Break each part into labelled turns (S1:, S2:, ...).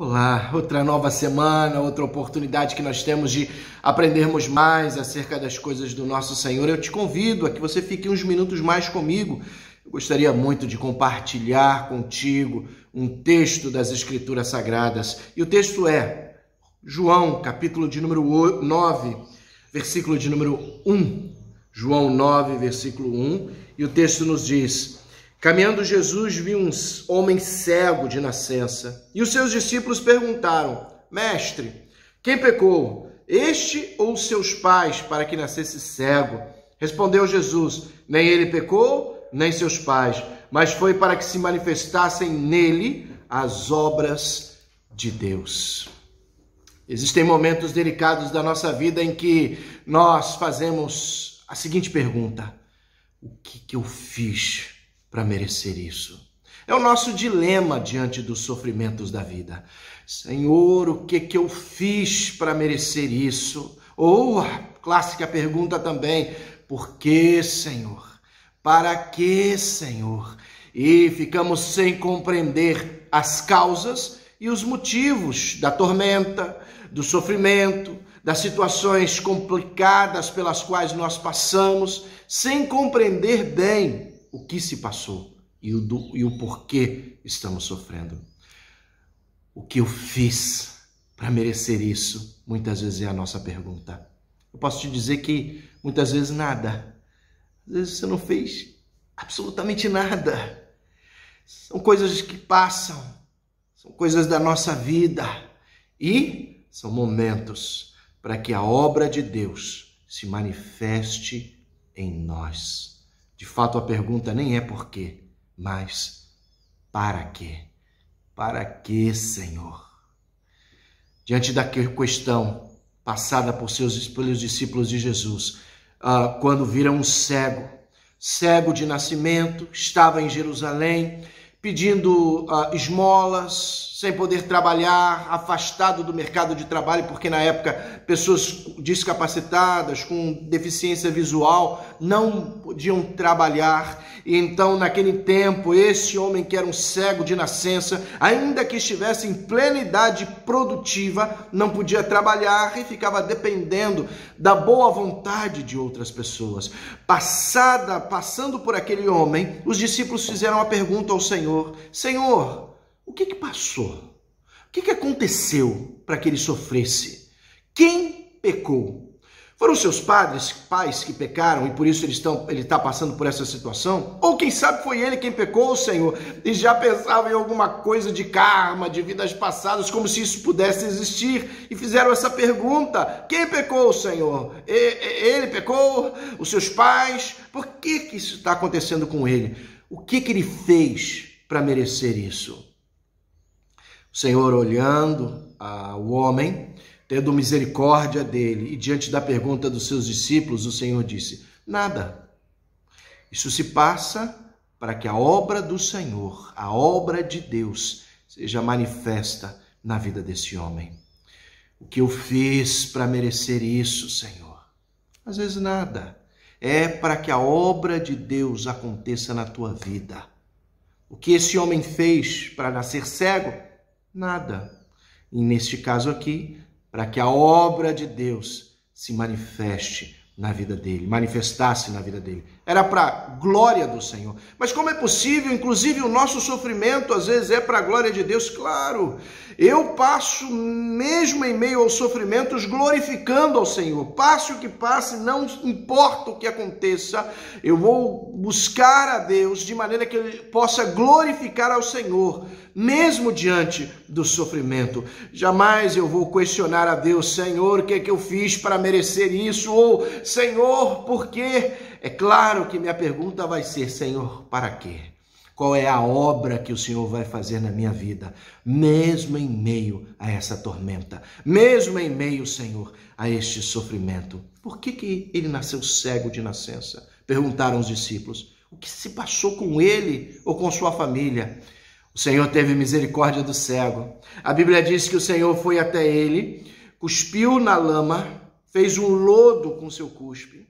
S1: Olá, outra nova semana, outra oportunidade que nós temos de aprendermos mais acerca das coisas do nosso Senhor. Eu te convido a que você fique uns minutos mais comigo. Eu gostaria muito de compartilhar contigo um texto das Escrituras Sagradas. E o texto é João, capítulo de número 9, versículo de número 1. João 9, versículo 1. E o texto nos diz: caminhando Jesus viu um homem cego de nascença, e os seus discípulos perguntaram: Mestre, quem pecou, este ou seus pais, para que nascesse cego? Respondeu Jesus: nem ele pecou, nem seus pais, mas foi para que se manifestassem nele as obras de Deus. Existem momentos delicados da nossa vida em que nós fazemos a seguinte pergunta: o que eu fiz para merecer isso? É o nosso dilema diante dos sofrimentos da vida. Senhor, o que eu fiz para merecer isso? Ou a clássica pergunta também: por que, Senhor? Para que, Senhor? E ficamos sem compreender as causas e os motivos da tormenta, do sofrimento, das situações complicadas pelas quais nós passamos, sem compreender bem o que se passou e o porquê estamos sofrendo. O que eu fiz para merecer isso? Muitas vezes é a nossa pergunta. Eu posso te dizer que muitas vezes nada. Às vezes você não fez absolutamente nada. São coisas que passam, são coisas da nossa vida e são momentos para que a obra de Deus se manifeste em nós. De fato, a pergunta nem é por quê, mas para quê? Para quê, Senhor? Diante da questão passada pelos discípulos de Jesus, quando viram um cego de nascimento, estava em Jerusalém, pedindo esmolas, sem poder trabalhar, afastado do mercado de trabalho, porque na época pessoas discapacitadas, com deficiência visual, não podiam trabalhar. E então, naquele tempo, esse homem que era um cego de nascença, ainda que estivesse em plena idade produtiva, não podia trabalhar e ficava dependendo da boa vontade de outras pessoas. Passando por aquele homem, os discípulos fizeram a pergunta ao Senhor: Senhor, o que passou? O que aconteceu para que ele sofresse? Quem pecou? Foram seus pais que pecaram e por isso ele está passando por essa situação? Ou quem sabe foi ele quem pecou, Senhor, e já pensava em alguma coisa de karma, de vidas passadas, como se isso pudesse existir, e fizeram essa pergunta: quem pecou, Senhor? Ele pecou? Os seus pais? Por que isso está acontecendo com ele? O que ele fez para merecer isso? O Senhor, olhando ao homem, tendo misericórdia dele, e diante da pergunta dos seus discípulos, o Senhor disse: nada. Isso se passa para que a obra do Senhor, a obra de Deus, seja manifesta na vida desse homem. O que eu fiz para merecer isso, Senhor? Às vezes nada. É para que a obra de Deus aconteça na tua vida. O que esse homem fez para nascer cego? Nada. E neste caso aqui, para que a obra de Deus se manifestasse na vida dele. Era para a glória do Senhor. Mas como é possível, inclusive o nosso sofrimento às vezes é para a glória de Deus? Claro, eu passo mesmo em meio aos sofrimentos glorificando ao Senhor. Passe o que passe, não importa o que aconteça, eu vou buscar a Deus de maneira que Ele possa glorificar ao Senhor, mesmo diante do sofrimento. Jamais eu vou questionar a Deus: Senhor, o que é que eu fiz para merecer isso? Ou, Senhor, por quê? É claro que minha pergunta vai ser: Senhor, para quê? Qual é a obra que o Senhor vai fazer na minha vida, mesmo em meio a essa tormenta, mesmo em meio, Senhor, a este sofrimento? Por que ele nasceu cego de nascença? Perguntaram os discípulos. O que se passou com ele ou com sua família? O Senhor teve misericórdia do cego. A Bíblia diz que o Senhor foi até ele, cuspiu na lama, fez um lodo com seu cuspe,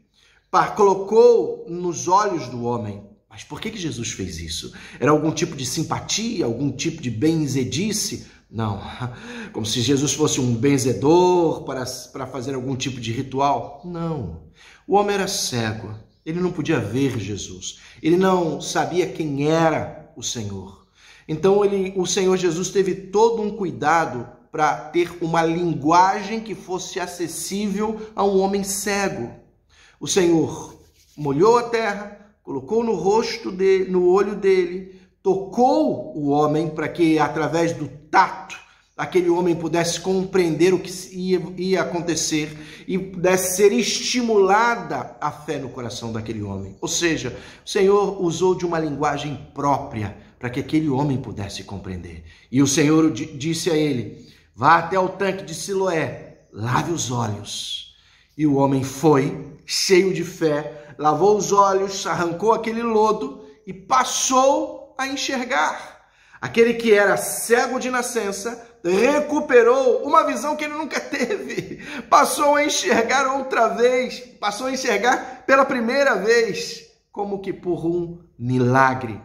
S1: colocou nos olhos do homem. Mas por que Jesus fez isso? Era algum tipo de simpatia, algum tipo de benzedice? Não, como se Jesus fosse um benzedor para fazer algum tipo de ritual. Não, o homem era cego, ele não podia ver Jesus, ele não sabia quem era o Senhor. Então o Senhor Jesus teve todo um cuidado para ter uma linguagem que fosse acessível a um homem cego. O Senhor molhou a terra, colocou no rosto dele, no olho dele, tocou o homem para que, através do tato, aquele homem pudesse compreender o que ia acontecer e pudesse ser estimulada a fé no coração daquele homem. Ou seja, o Senhor usou de uma linguagem própria para que aquele homem pudesse compreender. E o Senhor disse a ele: vá até o tanque de Siloé, lave os olhos. E o homem foi, cheio de fé, lavou os olhos, arrancou aquele lodo e passou a enxergar. Aquele que era cego de nascença recuperou uma visão que ele nunca teve. Passou a enxergar outra vez, passou a enxergar pela primeira vez, como que por um milagre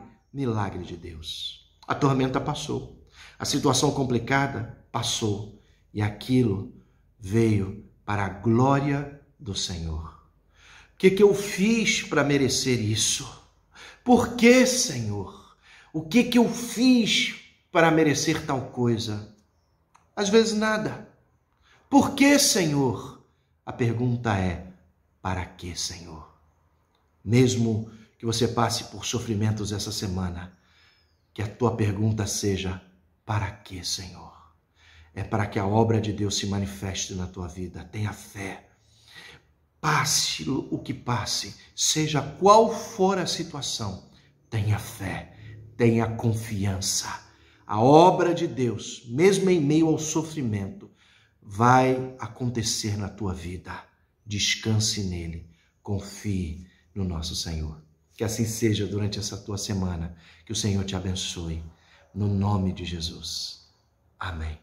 S1: de Deus. A tormenta passou, a situação complicada passou e aquilo veio para a glória do Senhor. O que eu fiz para merecer isso? Por que, Senhor? O que eu fiz para merecer tal coisa? Às vezes nada. Por que, Senhor? A pergunta é: para que, Senhor? Mesmo que você passe por sofrimentos essa semana, que a tua pergunta seja: para que, Senhor? É para que a obra de Deus se manifeste na tua vida. Tenha fé. Passe o que passe, seja qual for a situação, tenha fé, tenha confiança. A obra de Deus, mesmo em meio ao sofrimento, vai acontecer na tua vida. Descanse nele, confie no nosso Senhor. Que assim seja durante essa tua semana, que o Senhor te abençoe, no nome de Jesus. Amém.